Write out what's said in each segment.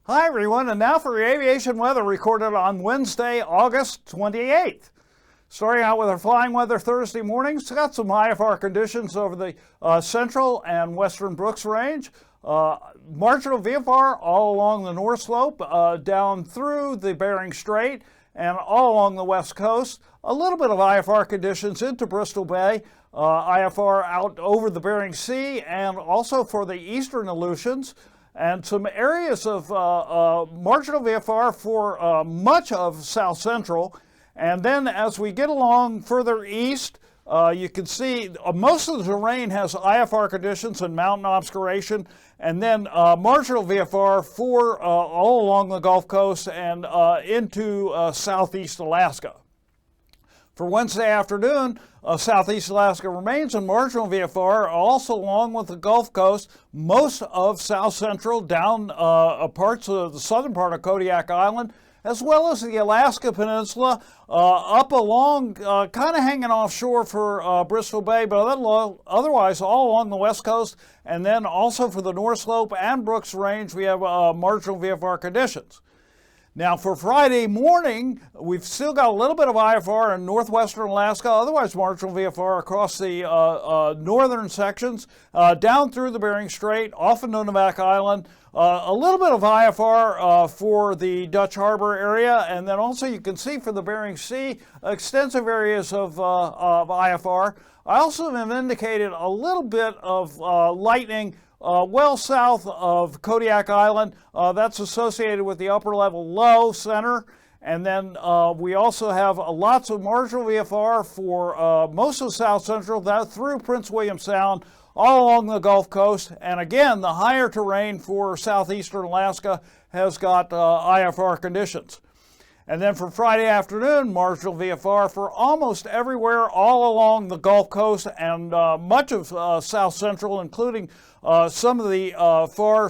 Hi everyone, and now for your aviation weather recorded on Wednesday, August 28th. Starting out with our flying weather Thursday mornings, got some IFR conditions over the central and western Brooks Range. Marginal VFR all along the north slope, down through the Bering Strait, and all along the west coast. A little bit of IFR conditions into Bristol Bay, IFR out over the Bering Sea, and also for the eastern Aleutians. And some areas of marginal VFR for much of south central. And then as we get along further east, you can see most of the terrain has IFR conditions and mountain obscuration, and then marginal VFR for all along the Gulf Coast and into southeast Alaska. For Wednesday afternoon, southeast Alaska remains in marginal VFR, also along with the Gulf Coast, most of south central down parts of the southern part of Kodiak Island, as well as the Alaska Peninsula, up along, kind of hanging offshore for Bristol Bay, but otherwise all along the west coast, and then also for the North Slope and Brooks Range, we have marginal VFR conditions. Now for Friday morning, we've still got a little bit of IFR in northwestern Alaska, otherwise marginal VFR across the northern sections, down through the Bering Strait, off of Nunivak Island, a little bit of IFR for the Dutch Harbor area, and then also you can see for the Bering Sea, extensive areas of IFR. I also have indicated a little bit of lightning well south of Kodiak Island. That's associated with the upper level low center. And then we also have lots of marginal VFR for most of South Central, that through Prince William Sound, all along the Gulf Coast. And again, the higher terrain for southeastern Alaska has got IFR conditions. And then for Friday afternoon, marginal VFR for almost everywhere all along the Gulf Coast and much of South Central, including some of the far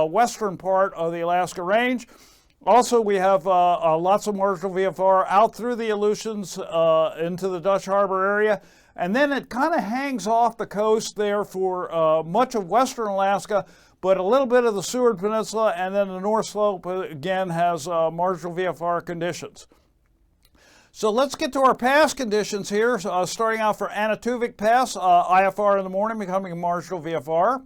western part of the Alaska Range. Also, we have lots of marginal VFR out through the Aleutians into the Dutch Harbor area. And then it kind of hangs off the coast there for much of western Alaska, but a little bit of the Seward Peninsula, and then the North Slope again has marginal VFR conditions. So let's get to our pass conditions here, starting out for Anatuvik Pass, IFR in the morning becoming marginal VFR.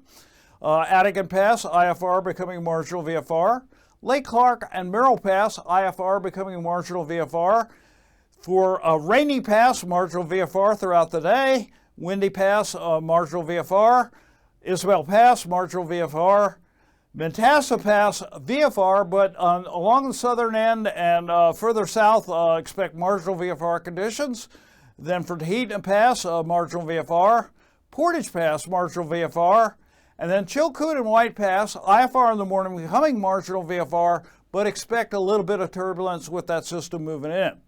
Adigan Pass, IFR becoming marginal VFR. Lake Clark and Merrill Pass, IFR becoming marginal VFR. For Rainy Pass, marginal VFR throughout the day. Windy Pass, marginal VFR. Isabel Pass, marginal VFR. Mentassa Pass, VFR, but along the southern end and further south, expect marginal VFR conditions. Then for Tahitian Pass, marginal VFR. Portage Pass, marginal VFR. And then Chilkoot and White Pass, IFR in the morning, becoming marginal VFR, but expect a little bit of turbulence with that system moving in.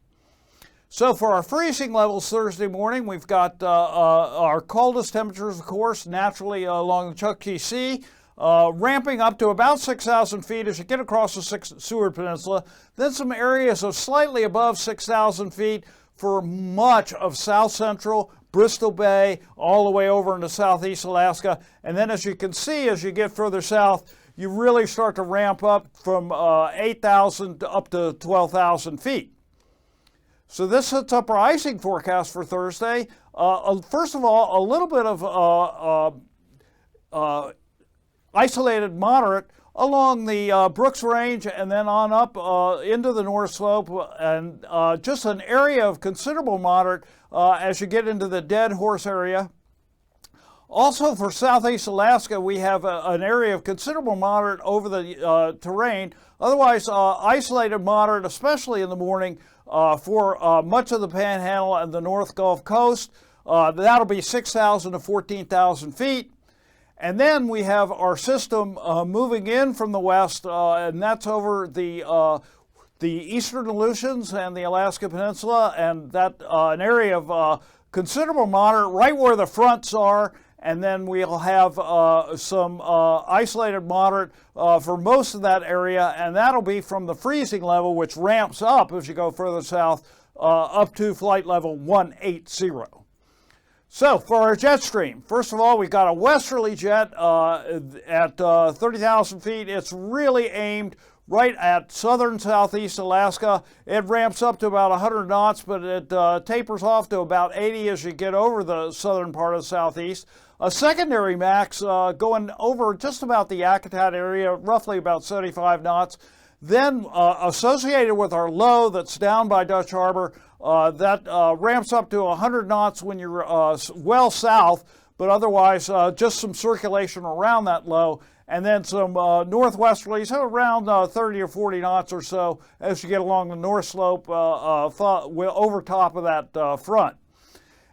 So for our freezing levels Thursday morning, we've got our coldest temperatures, of course, naturally along the Chukchi Sea, ramping up to about 6,000 feet as you get across the Seward Peninsula. Then some areas of slightly above 6,000 feet for much of south central, Bristol Bay, all the way over into southeast Alaska. And then as you can see, as you get further south, you really start to ramp up from 8,000 up to 12,000 feet. So this sets up our icing forecast for Thursday. First of all, a little bit of isolated moderate along the Brooks Range and then on up into the North Slope, and just an area of considerable moderate as you get into the Dead Horse area. Also for southeast Alaska, we have an area of considerable moderate over the terrain. Otherwise, isolated moderate, especially in the morning, for much of the Panhandle and the North Gulf Coast. That'll be 6,000 to 14,000 feet. And then we have our system moving in from the west, and that's over the eastern Aleutians and the Alaska Peninsula, and that an area of considerable moderate right where the fronts are. And then we'll have some isolated moderate for most of that area, and that'll be from the freezing level, which ramps up as you go further south up to flight level 180. So for our jet stream, first of all, we've got a westerly jet at 30,000 feet. It's really aimed right at southern southeast Alaska. It ramps up to about 100 knots, but it tapers off to about 80 as you get over the southern part of the southeast. A secondary max going over just about the Yakutat area, roughly about 75 knots. Then associated with our low that's down by Dutch Harbor, that ramps up to 100 knots when you're well south, but otherwise just some circulation around that low, and then some northwesterlies around 30 or 40 knots or so as you get along the north slope over top of that front.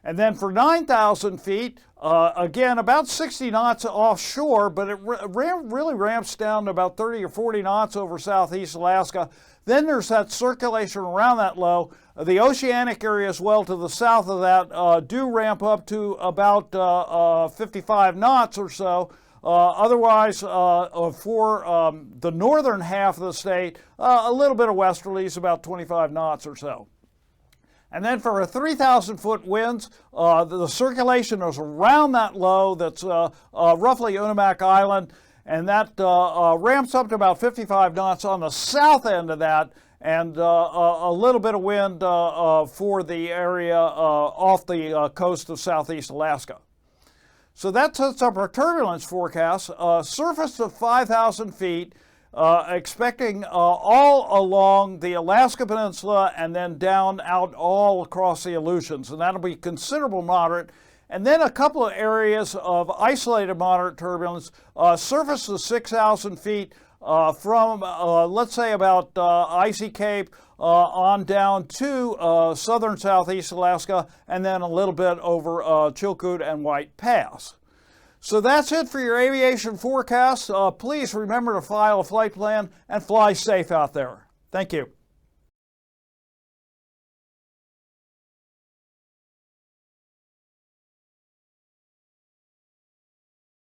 And then for 9,000 feet, again, about 60 knots offshore, but it really ramps down to about 30 or 40 knots over southeast Alaska. Then there's that circulation around that low. The oceanic area as well to the south of that do ramp up to about 55 knots or so. Otherwise, for the northern half of the state, a little bit of westerlies, about 25 knots or so. And then for a 3,000-foot winds, the circulation is around that low that's roughly Unimak Island, and that ramps up to about 55 knots on the south end of that, and a little bit of wind for the area off the coast of southeast Alaska. So that sets up our turbulence forecast. Surface of 5,000 feet, expecting all along the Alaska Peninsula and then down out all across the Aleutians, and that'll be considerable moderate. And then a couple of areas of isolated moderate turbulence, surface of 6,000 feet from, let's say, about Icy Cape on down to southern southeast Alaska, and then a little bit over Chilkoot and White Pass. So that's it for your aviation forecast. Please remember to file a flight plan and fly safe out there. Thank you.